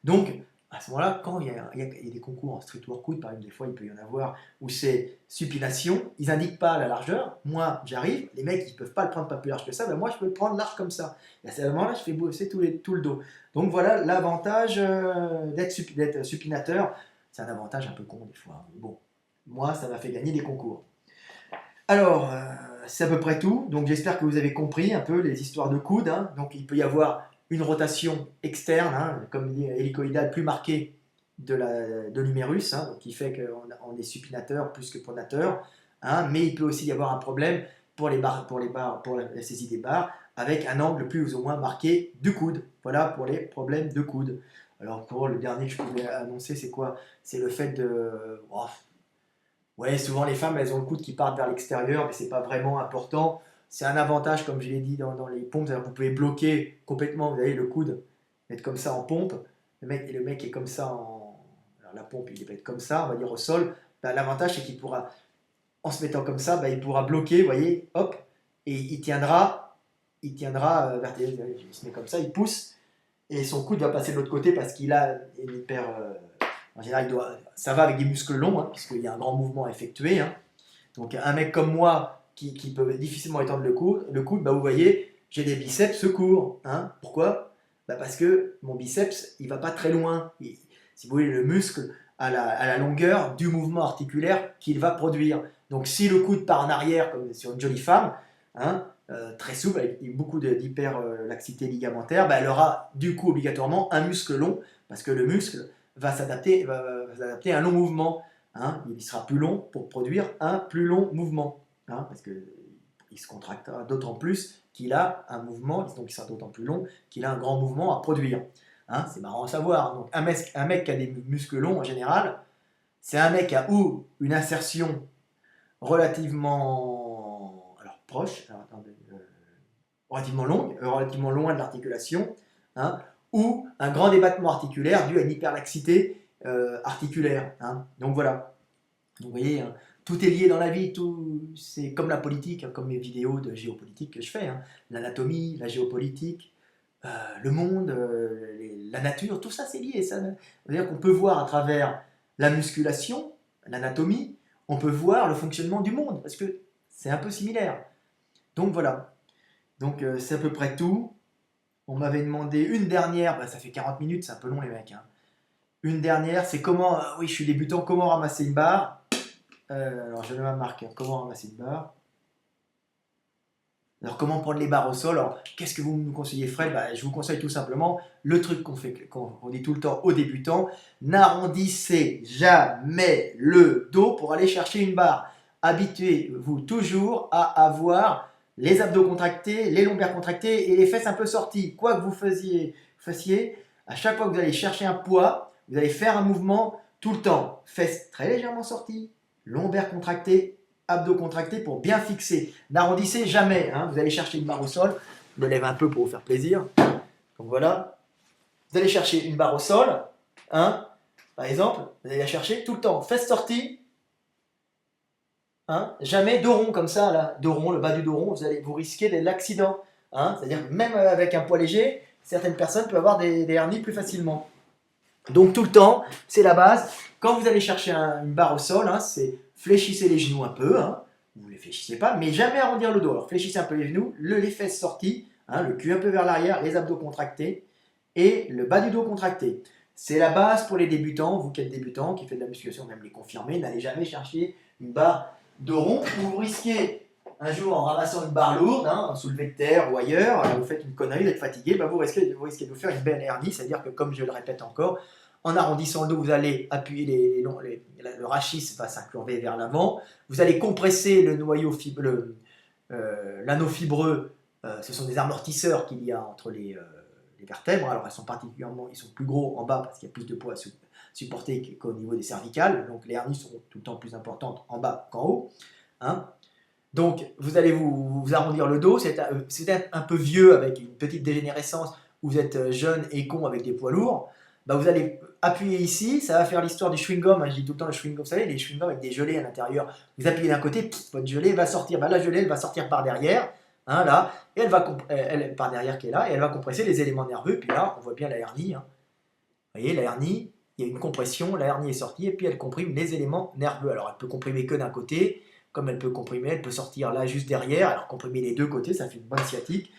Donc à ce moment-là, quand il y a des concours en street workout, par exemple, des fois il peut y en avoir où c'est supination, ils n'indiquent pas la largeur. Moi, j'arrive, les mecs ils ne peuvent pas le prendre pas plus large que ça, ben moi je peux le prendre large comme ça. Et à ce moment-là, je fais bosser tout le dos. Donc voilà l'avantage d'être supinateur. C'est un avantage un peu con des fois. Mais bon, moi ça m'a fait gagner des concours. Alors, c'est à peu près tout. Donc j'espère que vous avez compris un peu les histoires de coudes, hein. Donc il peut y avoir une rotation externe, hein, comme hélicoïdale, plus marquée de l'humérus, hein, donc qui fait qu'on est supinateur plus que pronateur, hein. Mais il peut aussi y avoir un problème pour la saisie des barres, avec un angle plus ou moins marqué du coude. Voilà pour les problèmes de coude. Alors pour le dernier que je pouvais annoncer, c'est quoi? C'est le fait de... Oh, ouais, souvent les femmes, elles ont le coude qui part vers l'extérieur, mais c'est pas vraiment important. C'est un avantage, comme je l'ai dit dans les pompes, c'est-à-dire que vous pouvez bloquer complètement, vous avez le coude, être comme ça en pompe. Le mec est comme ça en. Alors la pompe, il peut être comme ça, on va dire au sol. Ben, l'avantage, c'est qu'il pourra, en se mettant comme ça, ben, il pourra bloquer, vous voyez, hop, et il se met comme ça, il pousse, et son coude va passer de l'autre côté parce qu'il a une hyper. En général, ça va avec des muscles longs, hein, puisqu'il y a un grand mouvement à effectuer, hein. Donc un mec comme moi qui peut difficilement étendre le coude, bah, vous voyez, j'ai des biceps courts, hein. Pourquoi? Bah, parce que mon biceps, il va pas très loin. Si vous voulez, le muscle à la longueur du mouvement articulaire qu'il va produire. Donc si le coude part en arrière, comme sur une jolie femme, hein, très souple, avec beaucoup d'hyperlaxité ligamentaire, bah, elle aura du coup obligatoirement un muscle long, parce que le muscle va s'adapter à un long mouvement. Hein. Il sera plus long pour produire un plus long mouvement. Hein, parce qu'il se contractera d'autant plus qu'il a un mouvement, donc il sera d'autant plus long qu'il a un grand mouvement à produire. Hein, c'est marrant à savoir. Donc un mec qui a des muscles longs en général, c'est un mec qui a ou une insertion relativement proche, relativement loin de l'articulation, hein, ou un grand débattement articulaire dû à une hyperlaxité articulaire. Hein. Donc voilà. Donc, vous voyez, hein, tout est lié dans la vie, c'est comme la politique, hein, comme mes vidéos de géopolitique que je fais. Hein. L'anatomie, la géopolitique, le monde, la nature, tout ça c'est lié. C'est-à-dire qu'on peut voir à travers la musculation, l'anatomie, on peut voir le fonctionnement du monde, parce que c'est un peu similaire. Donc voilà. Donc c'est à peu près tout. On m'avait demandé une dernière, ça fait 40 minutes, c'est un peu long les mecs. Hein. Une dernière, c'est comment, oui je suis débutant, comment ramasser une barre. Alors je vais ma marque, comment ramasser une barre. Alors comment prendre les barres au sol. Alors qu'est-ce que vous me conseillez Fred? Je vous conseille tout simplement le truc qu'on dit tout le temps aux débutants, n'arrondissez jamais le dos pour aller chercher une barre. Habituez-vous toujours à avoir les abdos contractés, les lombaires contractés et les fesses un peu sorties. Quoi que vous fassiez, à chaque fois que vous allez chercher un poids, vous allez faire un mouvement tout le temps. Fesses très légèrement sorties, lombaires contractés, abdos contractés pour bien fixer. N'arrondissez jamais. Hein. Vous allez chercher une barre au sol. Je me lève un peu pour vous faire plaisir. Donc voilà. Vous allez chercher une barre au sol. Hein. Par exemple, vous allez la chercher tout le temps. Fesses sorties. Hein. Jamais dos rond comme ça. Là. Dos rond, le bas du dos rond, vous risquez de l'accident. Hein. C'est-à-dire que même avec un poids léger, certaines personnes peuvent avoir des hernies plus facilement. Donc tout le temps, c'est la base. Quand vous allez chercher une barre au sol, hein, c'est fléchissez les genoux un peu, hein, vous ne les fléchissez pas, mais jamais arrondir le dos. Alors fléchissez un peu les genoux, les fesses sorties, hein, le cul un peu vers l'arrière, les abdos contractés et le bas du dos contracté. C'est la base pour les débutants, vous qui êtes débutants, qui faites de la musculation, même les confirmés, n'allez jamais chercher une barre de rond où vous risquez un jour en ramassant une barre lourde, hein, un soulevé de terre ou ailleurs, vous faites une connerie, vous êtes fatigué, vous risquez de vous faire une belle hernie, c'est-à-dire que comme je le répète encore, en arrondissant le dos, vous allez appuyer le rachis va s'incurver vers l'avant. Vous allez compresser le noyau l'anneau fibreux. Ce sont des amortisseurs qu'il y a entre les vertèbres. Alors, ils sont plus gros en bas parce qu'il y a plus de poids à supporter qu'au niveau des cervicales. Donc, les hernies seront tout le temps plus importantes en bas qu'en haut. Hein. Donc, vous allez vous arrondir le dos. C'est un peu vieux avec une petite dégénérescence. Vous êtes jeune et con avec des poids lourds. Vous allez appuyer ici, ça va faire l'histoire du chewing-gum, hein, je dis tout le temps le chewing-gum, vous savez, les chewing-gums avec des gelées à l'intérieur, vous appuyez d'un côté, votre gelée va sortir, la gelée elle va sortir par derrière, hein, là, et par derrière qui est là, et elle va compresser les éléments nerveux, puis là, on voit bien la hernie, hein. Vous voyez, la hernie, il y a une compression, la hernie est sortie, et puis elle comprime les éléments nerveux, alors elle peut comprimer que d'un côté, comme elle peut sortir là juste derrière, alors comprimer les deux côtés, ça fait une bonne sciatique,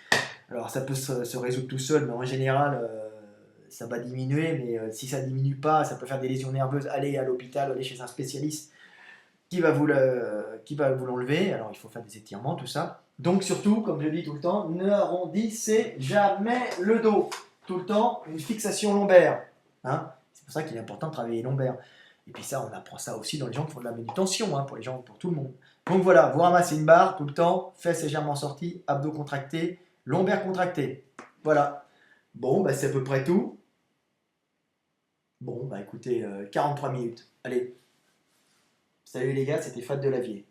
alors ça peut se résoudre tout seul, mais en général, ça va diminuer, mais si ça ne diminue pas, ça peut faire des lésions nerveuses. Allez à l'hôpital, allez chez un spécialiste qui va vous l'enlever. Alors il faut faire des étirements, tout ça. Donc surtout, comme je dis tout le temps, n'arrondissez jamais le dos. Tout le temps, une fixation lombaire. Hein. C'est pour ça qu'il est important de travailler les lombaires. Et puis ça, on apprend ça aussi dans les gens qui font de la manutention, hein, pour tout le monde. Donc voilà, vous ramassez une barre tout le temps, fesses légèrement sorties, abdos contractés, lombaires contractés. Voilà. Bon, c'est à peu près tout. Bon, écoutez, 43 minutes. Allez. Salut les gars, c'était Fat de Lavier.